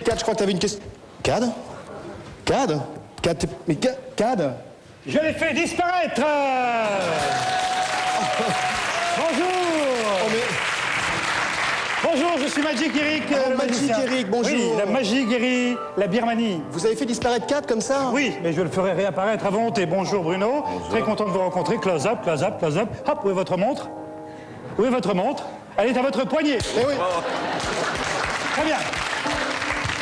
Cad, je crois que tu avais une question. Cad? Mais Cad? Je l'ai fait disparaître. Bonjour. Bonjour, je suis Magic Eric. Le Magic magicien. Eric, bonjour. Oui, la magie guérit la Birmanie. Vous avez fait disparaître Cad comme ça? Oui, mais je le ferai réapparaître à volonté. Bonjour Bruno. Bonjour. Très content de vous rencontrer. Close up, close up, close up. Hop, où est votre montre? Où est votre montre? Elle est à votre poignet. Eh oui. Très bien.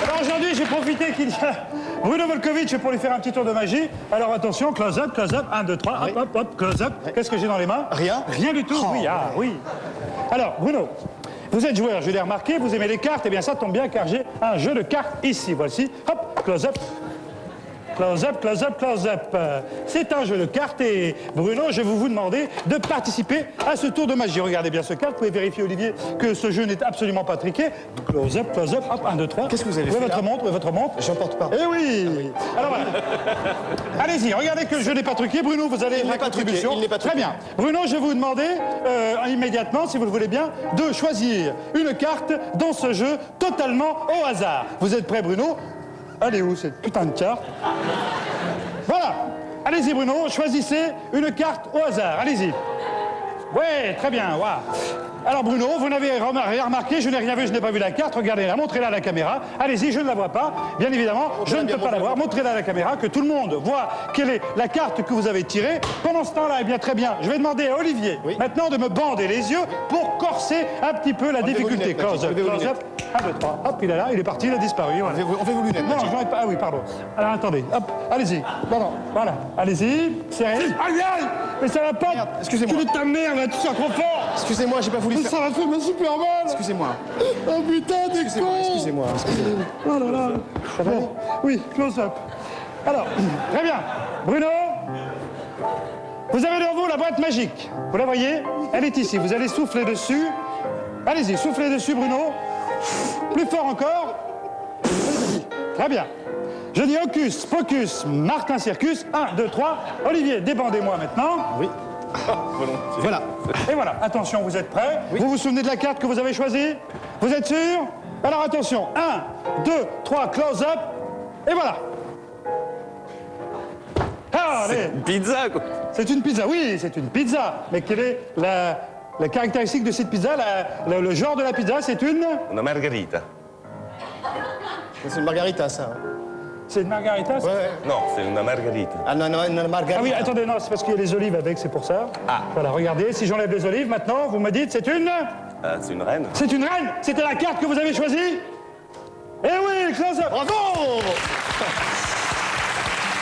Alors aujourd'hui, j'ai profité qu'il y a Bruno Volkovitch pour lui faire un petit tour de magie. Alors attention, close up, 1, 2, 3, hop, hop, hop, close up. Qu'est-ce que j'ai dans les mains? Rien. Rien du tout, oui, ah oui. Alors, Bruno, vous êtes joueur, je l'ai remarqué, vous aimez les cartes, eh bien ça tombe bien car j'ai un jeu de cartes ici, voici. Hop, close up. Close up, close up, close up. C'est un jeu de cartes et Bruno, je vais vous demander de participer à ce tour de magie. Regardez bien ce cadre, vous pouvez vérifier, Olivier, que ce jeu n'est absolument pas triqué. Close up, hop, 1, 2, 3. Qu'est-ce que vous avez fait Où est votre montre? Où est votre montre? J'en porte pas. Eh oui. Alors voilà. Allez-y, regardez que le jeu n'est pas truqué. Bruno, vous allez la contribution. Il n'est pas truqué. Très bien. Bruno, je vais vous demander immédiatement, si vous le voulez bien, de choisir une carte dans ce jeu totalement au hasard. Vous êtes prêt, Bruno? Elle est où cette putain de carte? Voilà. Allez-y, Bruno, choisissez une carte au hasard. Allez-y. Ouais, très bien. Wow. Alors, Bruno, vous n'avez rien remarqué, je n'ai rien vu, je n'ai pas vu la carte. Regardez-la, montrez-la à la caméra. Allez-y, je ne la vois pas. Bien évidemment, je ne peux pas la voir. Montrez-la à la caméra, que tout le monde voit quelle est la carte que vous avez tirée. Pendant ce temps-là, eh bien, très bien, je vais demander à Olivier, maintenant, de me bander les yeux pour corser un petit peu la difficulté. Close up, close up. 1, 2, 3. Hop, il est là, il est parti, il a disparu. Voilà. On fait vos lunettes. Non, j'en ai pas. Ah oui, pardon. Alors attendez, hop, allez-y. Non, voilà. Allez-y, serrez. Aïe, aïe. Mais ça va pas. Merde, excusez-moi. Tu de ta mère, là, tu sors trop fort. Excusez-moi, j'ai pas voulu Mais faire. ça va faire super mal. Excusez-moi. Oh putain, t'es con. Excusez-moi. Oh là là. Ça va? Bon, oui, close up. Alors, très bien. Bruno, vous avez devant vous la boîte magique. Vous la voyez? Elle est ici. Vous allez souffler dessus. Allez-y, soufflez dessus, Bruno. Plus fort encore. Très bien. Je dis Hocus Pocus, Martin Circus. 1, 2, 3. Olivier, débandez-moi maintenant. Oui. Voilà. Et voilà. Attention, vous êtes prêts? Vous vous souvenez de la carte que vous avez choisie? Vous êtes sûr? Alors attention. 1, 2, 3, close up. Et voilà. Ah, allez. Une pizza, quoi. C'est une pizza, oui, c'est une pizza. Mais quelle est la caractéristique de cette pizza? Le genre de la pizza, c'est une... Una margarita. C'est une margarita, ça. C'est une margarita, ça? Ouais. No, c'est una margarita. Ah non, une margarita. Ah oui, attendez, non, c'est parce qu'il y a les olives avec, c'est pour ça. Ah. Voilà, regardez, si j'enlève les olives, maintenant, vous me dites, c'est une... C'est une reine. C'est une reine. C'était la carte que vous avez choisie? Eh oui, close up. Bravo!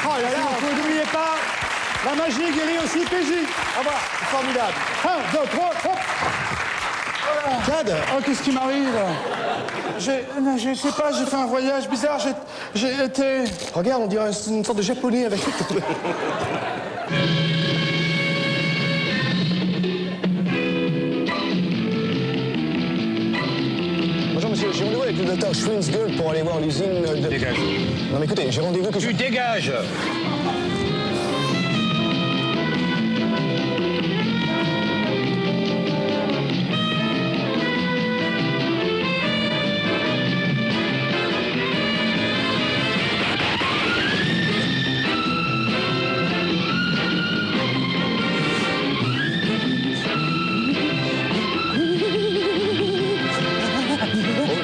Oh là là, Vous n'oubliez pas, la magie guérit aussi PJ. Au revoir. formidable. 1, 2, 3, hop. Cad, Oh, qu'est-ce qui m'arrive? Je sais pas, j'ai fait un voyage bizarre, j'ai été... regarde, on dirait une sorte de japonais avec... Bonjour monsieur, j'ai rendez-vous avec le docteur Schwinsgull pour aller voir l'usine de... Dégage. Non mais écoutez, j'ai rendez-vous que je... Tu dégages.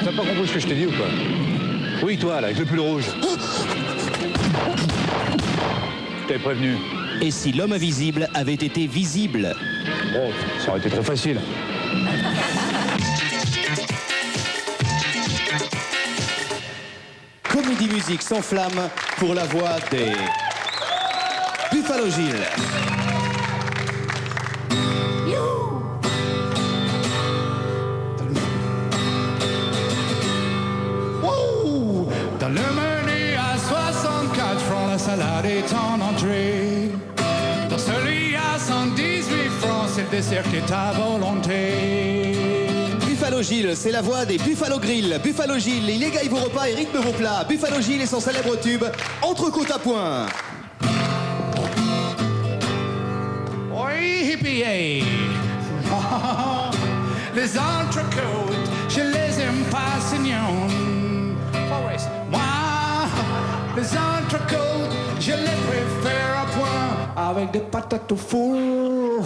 T'as pas compris ce que je t'ai dit ou quoi? Oui, toi, là, avec le pull rouge. Je t'avais prévenu. Et si l'homme invisible avait été visible? Bon, ça aurait été trop facile. Comédie musique sans flamme pour la voix des Buffalo Gilles. Dans le menu à 64 francs, la salade est en entrée. Dans celui à 118 francs, c'est le dessert qui est à volonté. Buffalo Gilles, c'est la voix des Buffalo Grill. Buffalo Gilles, il égaye vos repas et rythme vos plats. Buffalo Gilles et son célèbre tube, Entrecôte à point. Oui, hippie, les entrecôtes, je les aime pas, Seigneur. Moi, les entrecôtes, je les préfère à point, avec des patates au four.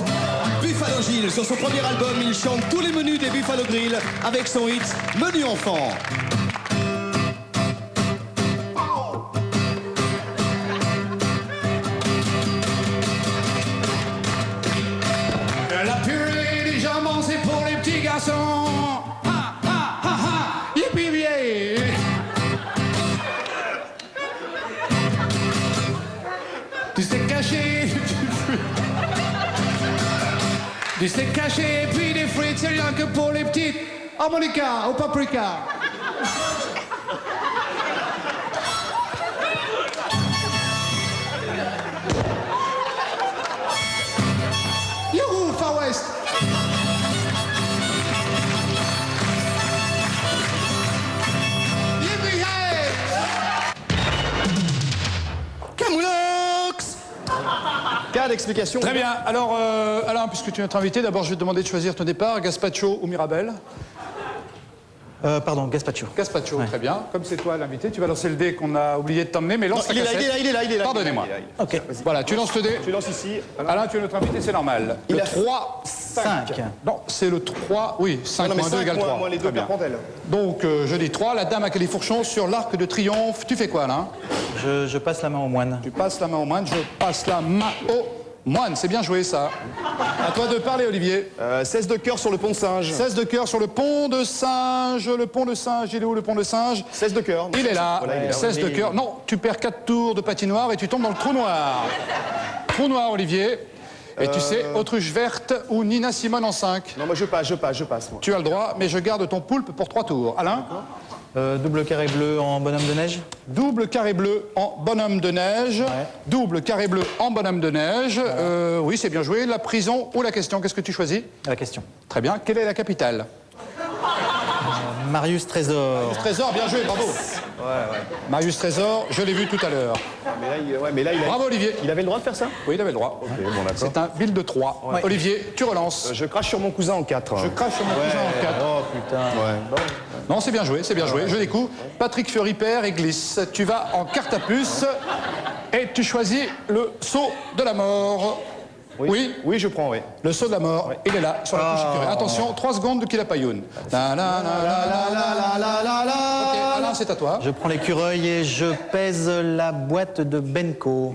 Buffalo Gilles, sur son premier album, il chante tous les menus des Buffalo Grill avec son hit Menu enfant. La purée des jambons, c'est pour les petits garçons. Ha, ha, ha, ha, yippee yay. Du steak caché, du steak caché et puis des frites, c'est rien que pour les petites. Harmonica au paprika. Youhou, Far West. Yippee-yay. Camoulox. Cas d'explication. Très bien. Alors, Alain, puisque tu es notre invité, d'abord, je vais te demander de choisir ton départ, Gazpacho ou Mirabel. Pardon, Gazpacho. Gazpacho, très bien. Comme c'est toi l'invité, tu vas lancer le dé qu'on a oublié de t'emmener, mais lance Il est là, il est là, il est là. Pardonnez-moi. Ok. Voilà, tu lances le dé. Tu lances ici. Alain, tu es notre invité, c'est normal. Il Le a 3, 5. 5. Non, c'est le 3, oui, 5 Non, mais moins 2 5 égale 3. moins les Très deux bien. Carpentelles. Donc, je dis 3, la dame à califourchon sur l'arc de triomphe. Tu fais quoi, Alain? Je passe la main au moine. Tu passes la main au moine, je passe la main au moine. C'est bien joué, ça. À toi de parler, Olivier. 16 de cœur sur le pont de singe. 16 de cœur sur le pont de singe. Le pont de singe, il est où le pont de singe? 16 de cœur. Il est là. Voilà, il est là. 16 de cœur. Non, tu perds 4 tours de patinoire et tu tombes dans le trou noir. Trou noir, Olivier. Et tu sais, autruche verte ou Nina Simone en 5. Non, moi je passe, moi. Tu as le droit, mais je garde ton poulpe pour 3 tours. Alain? Double carré bleu en bonhomme de neige. Double carré bleu en bonhomme de neige. Double carré bleu en bonhomme de neige. Oui, c'est bien joué. La prison ou la question, qu'est-ce que tu choisis? La question. Très bien. Quelle est la capitale? Marius Trésor. Trésor, bien joué, bravo. Marius Trésor, je l'ai vu tout à l'heure. Mais là, il a... Bravo, Olivier. Il avait le droit de faire ça? Oui, il avait le droit. Ok, bon, d'accord. C'est un bill de 3. Olivier, tu relances. Je crache sur mon cousin en 4. Je crache sur mon cousin en 4. Oh putain. Ouais. Non, c'est bien joué, c'est bien joué. Je découvre. Patrick Fiori perd et glisse. Tu vas en carte à puce et tu choisis le saut de la mort. Oui. Oui, je prends, oui. Le saut de la mort, il est là, sur la couche écurée. Attention, 3 secondes de Kilapayoun. La la la la la la la. Ok, Alain, c'est à toi. Je prends l'écureuil et je pèse la boîte de Benko.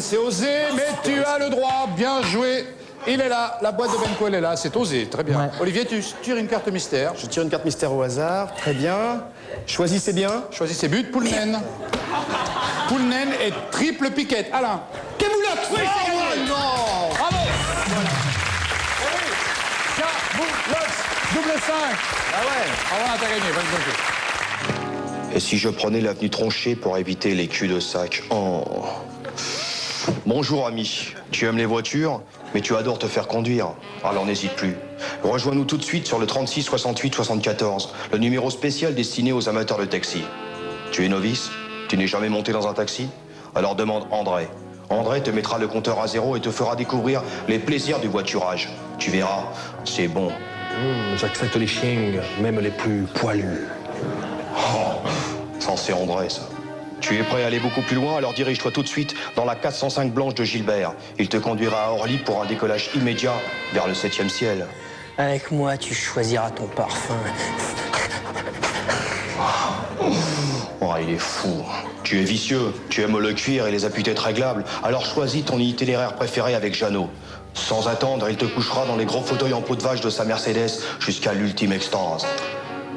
C'est osé, mais tu as le droit. Bien joué. Il est là, la boîte de Benko, elle est là. C'est osé, très bien. Ouais. Olivier, tu tires une carte mystère. Je tire une carte mystère au hasard. Très bien. Choisissez bien. Choisis ses buts. Poulnen. Poulnen et triple piquette. Alain. Camoulox. Oui, c'est gagné. non. Bravo. Camoulox. Double 5. Ah ouais. Ah voilà, t'as gagné. Bonne journée. Et si je prenais l'avenue Tronchet pour éviter les culs de sac? Oh. Bonjour ami, tu aimes les voitures, mais tu adores te faire conduire. Alors n'hésite plus. Rejoins-nous tout de suite sur le 36 68 74, le numéro spécial destiné aux amateurs de taxi. Tu es novice? Tu n'es jamais monté dans un taxi? Alors demande André. André te mettra le compteur à 0 et te fera découvrir les plaisirs du voiturage. Tu verras, c'est bon. J'accepte les chiens, même les plus poilus. Ça, c'est André, ça. Tu es prêt à aller beaucoup plus loin, alors dirige-toi tout de suite dans la 405 blanche de Gilbert. Il te conduira à Orly pour un décollage immédiat vers le 7e ciel. Avec moi, tu choisiras ton parfum. Oh, il est fou. Tu es vicieux, tu aimes le cuir et les appuis-têtes réglables, alors choisis ton itinéraire préféré avec Jeannot. Sans attendre, il te couchera dans les gros fauteuils en peau de vache de sa Mercedes jusqu'à l'ultime extase.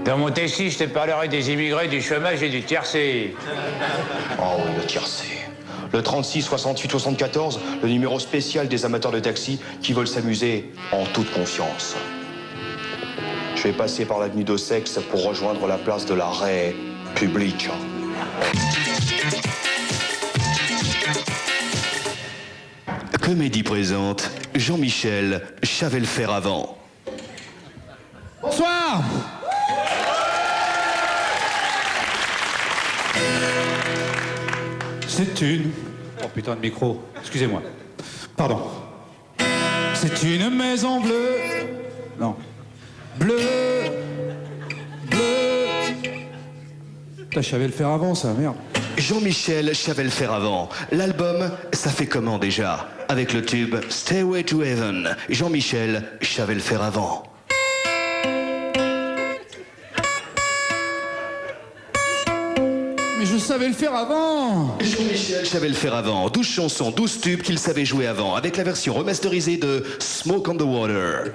Dans mon taxi, je te parlerai des immigrés, du chômage et du tiercé. Oh oui, le tiercé. Le 36 68 74, le numéro spécial des amateurs de taxi qui veulent s'amuser en toute confiance. Je vais passer par l'avenue de Sexe pour rejoindre la place de la République. Comédie présente Jean-Michel Chavel-Ferravant. Bonsoir. C'est une... Oh putain de micro, excusez-moi. Pardon. C'est une maison bleue... Non. Bleue... Putain, je savais le faire avant, ça, merde. Jean-Michel Chavel-Ferravant. L'album, ça fait comment déjà? Avec le tube Stairway to Heaven. Jean-Michel Chavel-Ferravant. Mais je savais le faire avant. Jean-Michel Chavel-Ferravant. 12 chansons, 12 tubes qu'il savait jouer avant. Avec la version remasterisée de Smoke on the Water.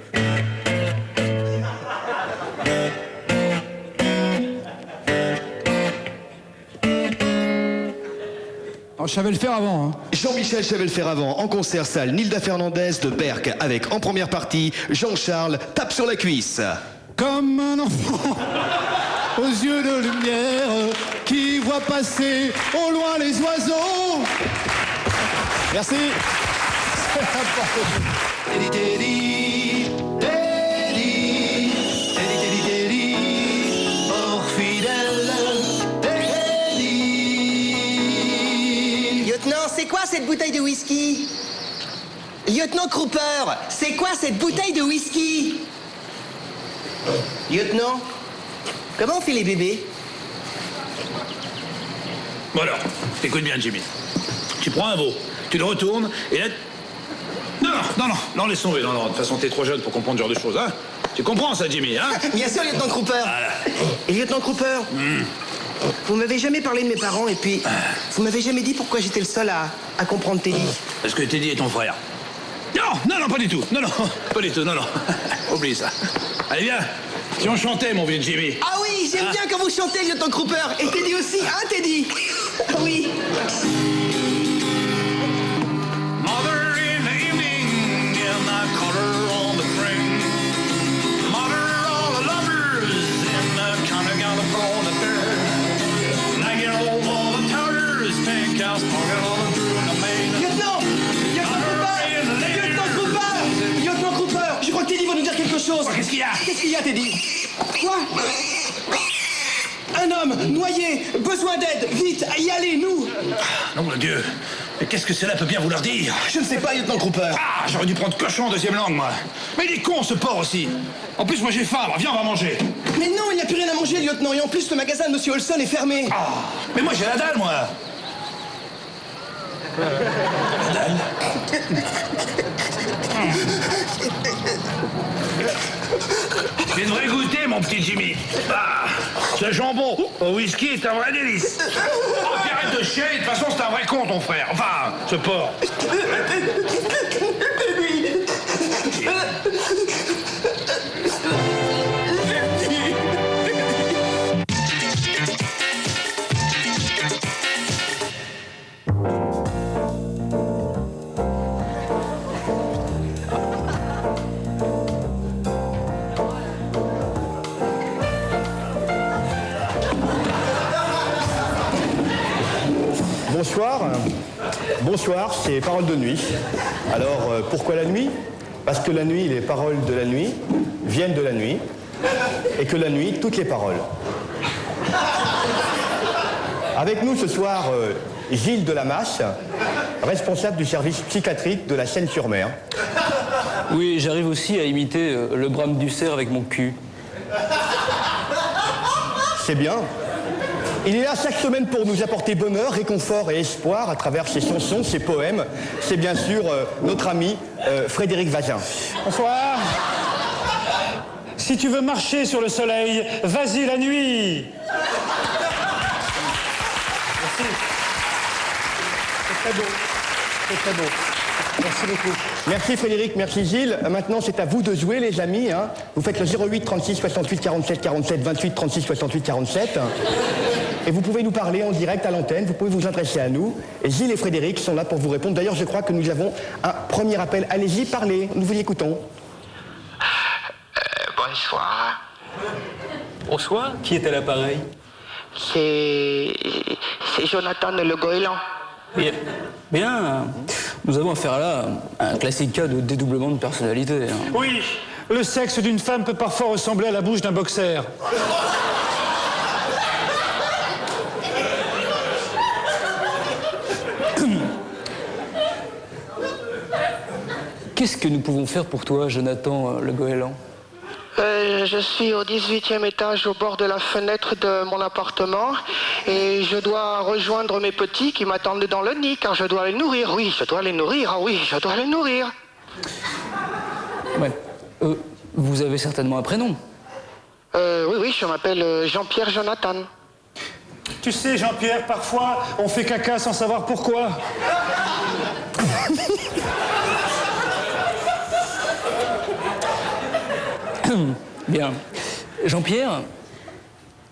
Alors, je savais le faire avant. Hein. Jean-Michel Chavel-Ferravant en concert salle Nilda Fernandez de Berck avec en première partie Jean-Charles Tape sur la cuisse. Comme un enfant aux yeux de lumière qui voit passer au loin les oiseaux. Merci. Teddy, Teddy, Teddy, Teddy, Teddy, Teddy, oh fidèle, Teddy. Lieutenant, c'est quoi cette bouteille de whisky? Lieutenant Cooper, c'est quoi cette bouteille de whisky? Lieutenant, comment on fait les bébés? Bon alors, écoute bien, Jimmy. Tu prends un veau, tu le retournes, et là... Non, laisse tomber. Non, de toute façon, t'es trop jeune pour comprendre ce genre de choses, hein. Tu comprends ça, Jimmy, hein? Bien sûr, lieutenant Cooper. Et lieutenant Cooper, vous m'avez jamais parlé de mes parents, et puis vous m'avez jamais dit pourquoi j'étais le seul à comprendre Teddy. Parce que Teddy est ton frère. Non, pas du tout. Non, pas du tout, non. Oublie ça. Allez, viens. Si on chantait, mon vieux Jimmy. Ah oui, j'aime bien quand vous chantez, lieutenant Cooper. Et Teddy aussi, hein, Teddy? Oui. Mother in the evening, in the color on the spring. Mother, all the lovers in the counting out upon the fair. Nagging all the towers, tank house, talking all the through the main. Lieutenant Cooper, je crois que Teddy va nous dire quelque chose. Qu'est-ce qu'il y a? Qu'est-ce qu'il y a, Teddy? Quoi? Un homme noyé, besoin d'aide, vite, y allez, nous. Non, mon Dieu. Mais qu'est-ce que cela peut bien vouloir dire? Je ne sais pas, lieutenant Cooper. Ah, j'aurais dû prendre cochon en deuxième langue, moi. Mais il est con, ce porc aussi. En plus, moi, j'ai faim. Alors, viens, on va manger. Mais non, il n'y a plus rien à manger, lieutenant. Et en plus, le magasin de Monsieur Olson est fermé. Ah, mais moi, j'ai la dalle, moi. La dalle? Tu devrais goûter, mon petit Jimmy. Ah, ce jambon au whisky est un vrai délice. Oh, puis arrête de chier. De toute façon, c'est un vrai con, ton frère. Enfin, ce porc. Bonsoir, c'est Paroles de nuit. Alors, pourquoi la nuit? Parce que la nuit, les paroles de la nuit viennent de la nuit, et que la nuit, toutes les paroles. Avec nous ce soir, Gilles Delamasse, responsable du service psychiatrique de la Seine-sur-Mer. Oui, j'arrive aussi à imiter le brame du cerf avec mon cul. C'est bien. Il est là chaque semaine pour nous apporter bonheur, réconfort et espoir à travers ses chansons, ses poèmes. C'est bien sûr notre ami Frédéric Vazin. Bonsoir. Si tu veux marcher sur le soleil, vas-y la nuit. Merci. C'est très beau. C'est très beau. Merci beaucoup. Merci Frédéric, merci Gilles. Maintenant, c'est à vous de jouer, les amis. Hein. Vous faites le 08 36 68 47 47 28 36 68 47. Et vous pouvez nous parler en direct à l'antenne, vous pouvez vous adresser à nous. Et Gilles et Frédéric sont là pour vous répondre. D'ailleurs, je crois que nous avons un premier appel. Allez-y, parlez, nous vous écoutons. Bonsoir. Bonsoir, qui est à l'appareil? C'est Jonathan Le Goéland. Bien, nous avons affaire là à un classique cas de dédoublement de personnalité. Hein. Oui, le sexe d'une femme peut parfois ressembler à la bouche d'un boxeur. Qu'est-ce que nous pouvons faire pour toi, Jonathan Le Goéland? Je suis au 18e étage au bord de la fenêtre de mon appartement et je dois rejoindre mes petits qui m'attendent dans le nid car je dois les nourrir. Oui, je dois les nourrir. Ah oui, je dois les nourrir. Ouais. Vous avez certainement un prénom. Oui, je m'appelle Jean-Pierre Jonathan. Tu sais, Jean-Pierre, parfois, on fait caca sans savoir pourquoi. Bien. Jean-Pierre,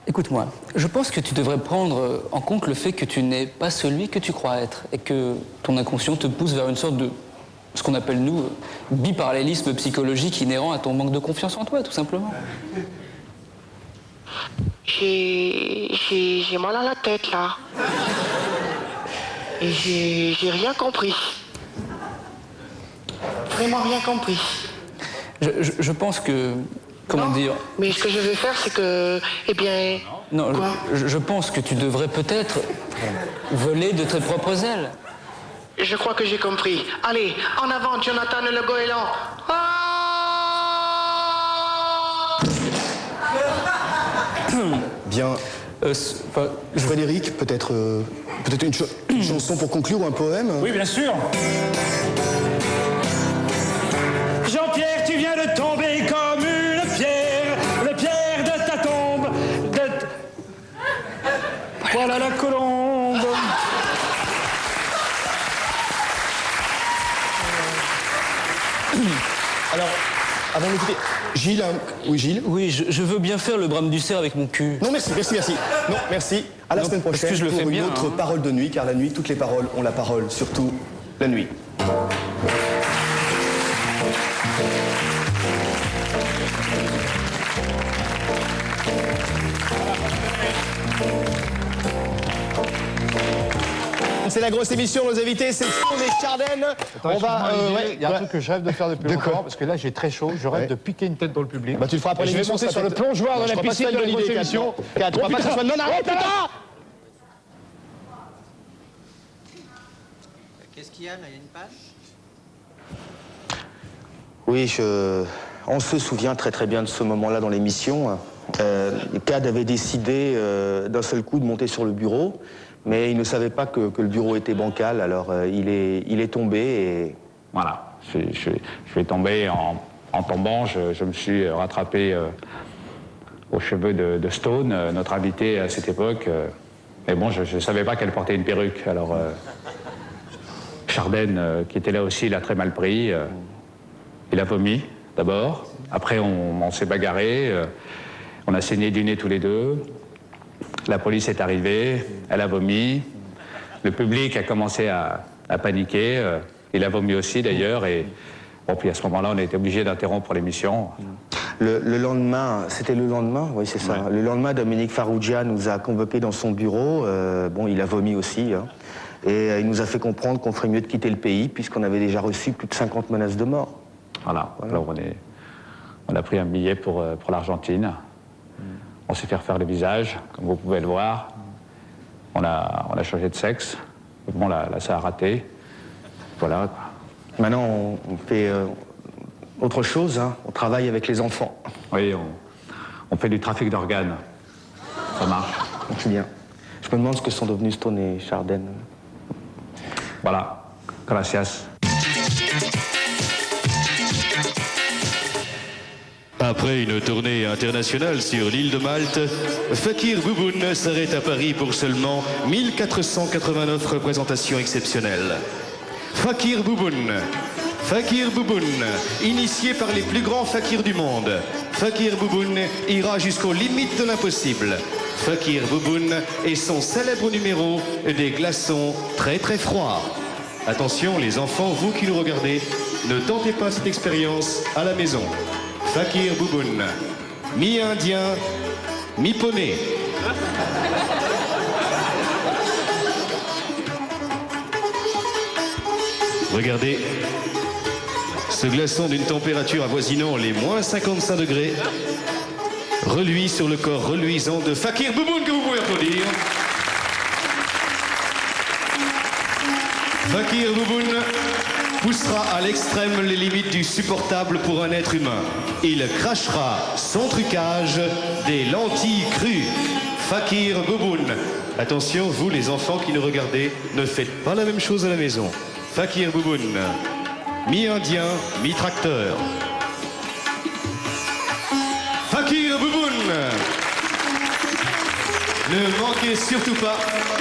écoute-moi. Je pense que tu devrais prendre en compte le fait que tu n'es pas celui que tu crois être et que ton inconscient te pousse vers une sorte de, ce qu'on appelle, nous, biparallélisme psychologique inhérent à ton manque de confiance en toi, tout simplement. J'ai mal à la tête, là. Et j'ai rien compris. Vraiment rien compris. Je pense que... Comment dire? Mais ce que je vais faire, c'est que... Eh bien... Non, quoi? je pense que tu devrais peut-être voler de tes propres ailes. Je crois que j'ai compris. Allez, en avant, Jonathan Le Goéland. Bien. Frédéric, peut-être une chanson pour conclure ou un poème? Oui, bien sûr. Jean-Pierre, tu viens de tomber comme une pierre, le pierre de ta tombe. Voilà la colombe. Alors, avant de quitter, Gilles, oui Gilles. Oui, je veux bien faire le brame du cerf avec mon cul. Non, merci. Non, merci. À la semaine prochaine parce que je le pour fais une bien, autre hein. parole de nuit, car la nuit, toutes les paroles ont la parole, surtout la nuit. C'est la grosse émission, nos invités, c'est Stone et Chardenne. On va. Il y a un truc que je rêve de faire depuis longtemps, parce que là j'ai très chaud, je rêve de piquer une tête dans le public. Bah tu le feras après Et je vais l'émission, monter ça sur fait- le plongeoir de Je la crois pas que piscine c'est de une la bonne grosse idée, émission. Kat. Je crois pas que ça soit... Non, arrête, putain. Qu'est-ce qu'il y a là? Il y a une page? Oui, on se souvient très très bien de ce moment-là dans l'émission. Cad avait décidé d'un seul coup de monter sur le bureau, mais il ne savait pas que le bureau était bancal, alors il est tombé et... Voilà, je suis tombé en tombant, je me suis rattrapé aux cheveux de Stone, notre invité à cette époque. Mais bon, je ne savais pas qu'elle portait une perruque, alors Chardenne, qui était là aussi, il a très mal pris. Il a vomi, d'abord. Après, on s'est bagarré. On a saigné du nez tous les deux. La police est arrivée. Elle a vomi. Le public a commencé à paniquer. Il a vomi aussi, d'ailleurs. Et bon, puis à ce moment-là, on a été obligé d'interrompre l'émission. Le lendemain, c'était le lendemain, oui c'est ça. Ouais. Le lendemain, Dominique Farrugia nous a convoqués dans son bureau. Bon, il a vomi aussi. Hein. Et il nous a fait comprendre qu'on ferait mieux de quitter le pays, puisqu'on avait déjà reçu plus de 50 menaces de mort. Voilà. Alors on a pris un billet pour l'Argentine. On s'est fait refaire le visage, comme vous pouvez le voir. On a changé de sexe. Bon, là ça a raté. Voilà. Maintenant, on fait autre chose. Hein. On travaille avec les enfants. Oui, on fait du trafic d'organes. Ça marche. C'est bien. Je me demande ce que sont devenus Stone et Chardenne. Voilà. Gracias. Après une tournée internationale sur l'île de Malte, Fakir Bouboun s'arrête à Paris pour seulement 1489 représentations exceptionnelles. Fakir Bouboun, initié par les plus grands fakirs du monde. Fakir Bouboun ira jusqu'aux limites de l'impossible. Fakir Bouboun et son célèbre numéro des glaçons très très froids. Attention les enfants, vous qui nous regardez, ne tentez pas cette expérience à la maison. Fakir Bouboun, mi-indien, mi-poney. Regardez, ce glaçon d'une température avoisinant les moins 55 degrés reluit sur le corps reluisant de Fakir Bouboun, que vous pouvez applaudir. Fakir Bouboun poussera à l'extrême les limites du supportable pour un être humain. Il crachera sans trucage des lentilles crues. Fakir Bouboun. Attention, vous les enfants qui nous regardez, ne faites pas la même chose à la maison. Fakir Bouboun. Mi-indien, mi-tracteur. Fakir Bouboun. Ne manquez surtout pas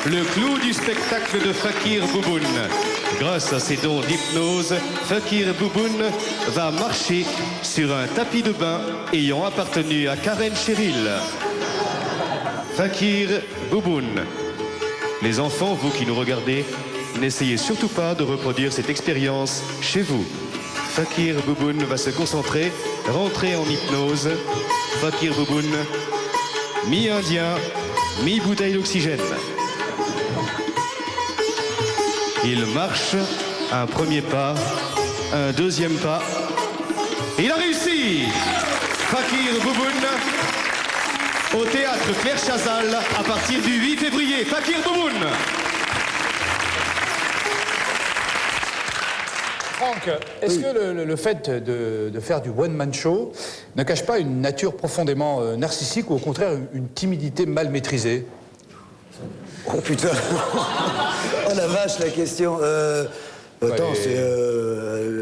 le clou du spectacle de Fakir Bouboun. Grâce à ses dons d'hypnose, Fakir Bouboun va marcher sur un tapis de bain ayant appartenu à Karen Cheryl. Fakir Bouboun. Les enfants, vous qui nous regardez, n'essayez surtout pas de reproduire cette expérience chez vous. Fakir Bouboun va se concentrer, rentrer en hypnose. Fakir Bouboun, mi-indien, mi-bouteille d'oxygène. Il marche, un premier pas, un deuxième pas. Il a réussi! Fakir Bouboun au théâtre Claire Chazal à partir du 8 février. Fakir Bouboun! Franck, est-ce que le fait de faire du one-man show ne cache pas une nature profondément narcissique ou au contraire une timidité mal maîtrisée? Oh putain. Oh la vache, la question. Attends,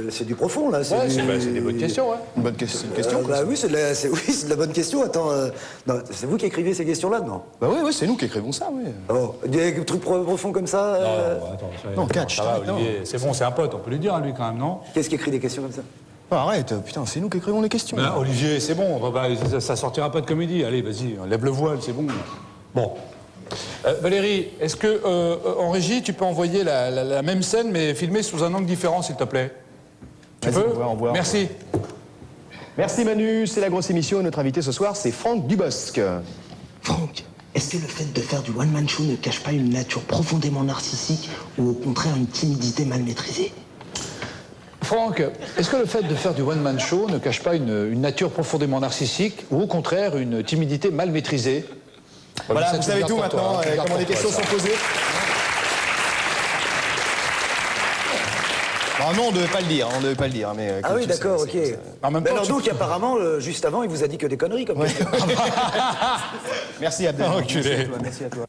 c'est du profond, là. Ouais, c'est des bonnes questions, ouais. Une bonne question. Bah oui, c'est de la bonne question. Attends, non, c'est vous qui écrivez ces questions-là, non? Bah oui, c'est nous qui écrivons ça, oui. Oh, des trucs profonds comme ça? Non, attends. Non, catch. Ça va, Olivier, c'est bon, c'est un pote, on peut lui dire à lui quand même, non? Qu'est-ce qui écrit des questions comme ça? Oh, arrête, putain, c'est nous qui écrivons les questions. Ben, Olivier, c'est bon, ça sortira pas de comédie. Allez, vas-y, lève le voile, c'est bon. Bon. Valérie, est-ce que en régie, tu peux envoyer la même scène, mais filmée sous un angle différent, s'il te plaît? Tu peux? Au revoir. Merci. Merci Manu, c'est la grosse émission et notre invité ce soir, c'est Franck Dubosc. Franck, est-ce que le fait de faire du one-man show ne cache pas une nature profondément narcissique ou au contraire une timidité mal maîtrisée? Franck, est-ce que le fait de faire du one-man show ne cache pas une nature profondément narcissique ou au contraire une timidité mal maîtrisée? Voilà, vous savez tout maintenant, comment les questions sont posées. Non, on ne devait pas le dire, mais... Ah oui, d'accord, ok. Mais alors donc, apparemment, juste avant, il vous a dit que des conneries, comme question. Merci Abdel. Enculé. Merci à toi.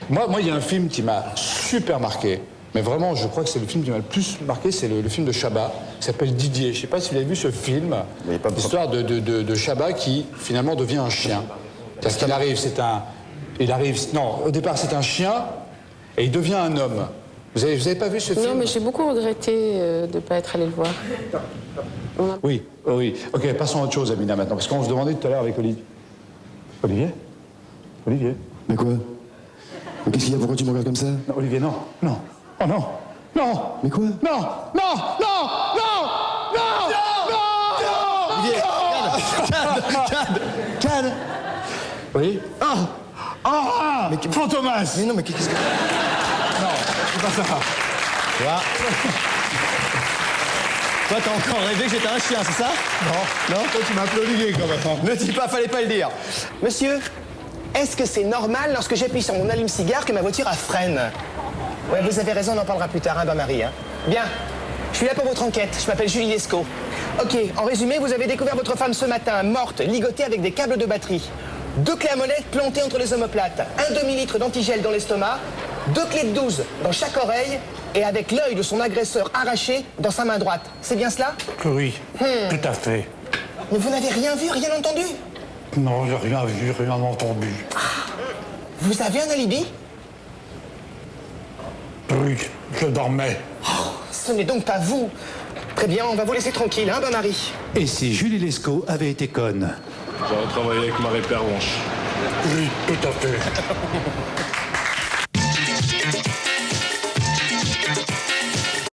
Moi, il y a un film qui m'a super marqué. Mais vraiment, je crois que c'est le film qui m'a le plus marqué, c'est le film de Chabat, qui s'appelle Didier. Je ne sais pas si vous avez vu ce film, l'histoire de Chabat qui, finalement, devient un chien. Parce qu'il arrive, au départ, c'est un chien, et il devient un homme. Vous avez pas vu ce film? Non, mais j'ai beaucoup regretté de ne pas être allé le voir. Oui. Ok, passons à autre chose, Amina, maintenant, parce qu'on se demandait tout à l'heure avec Olivier. Olivier? Mais quoi? Qu'est-ce qu'il y a? Pourquoi tu me regardes comme ça? Non, Olivier, non. Oh non. Mais quoi? Non. Olivier, calme. Oui? Mais Fantomas! Mais non, mais qu'est-ce que... Non, c'est pas ça. Toi, t'as encore rêvé que j'étais un chien, c'est ça? Non, toi, tu m'as appelé Olivier, quand même. Ne dis pas, fallait pas le dire. Monsieur, est-ce que c'est normal lorsque j'appuie sur mon allume-cigare que ma voiture a freine? Ouais, vous avez raison, on en parlera plus tard, hein, Bain-Marie. Hein. Bien, je suis là pour votre enquête, je m'appelle Julie Lescaut. Ok, en résumé, vous avez découvert votre femme ce matin, morte, ligotée avec des câbles de batterie. 2 clés à molette plantées entre les omoplates, un demi-litre d'antigel dans l'estomac, 2 clés de 12 dans chaque oreille et avec l'œil de son agresseur arraché dans sa main droite. C'est bien cela? Oui, tout à fait. Mais vous n'avez rien vu, rien entendu? Non, j'ai rien vu, rien entendu. Vous avez un alibi? Oui, je dormais. Ce n'est donc pas vous. Très bien, on va vous laisser tranquille, hein, Bain-Marie? Et si Julie Lescaut avait été conne? J'aurais travaillé avec Marie Pervenche. Oui, tout à fait.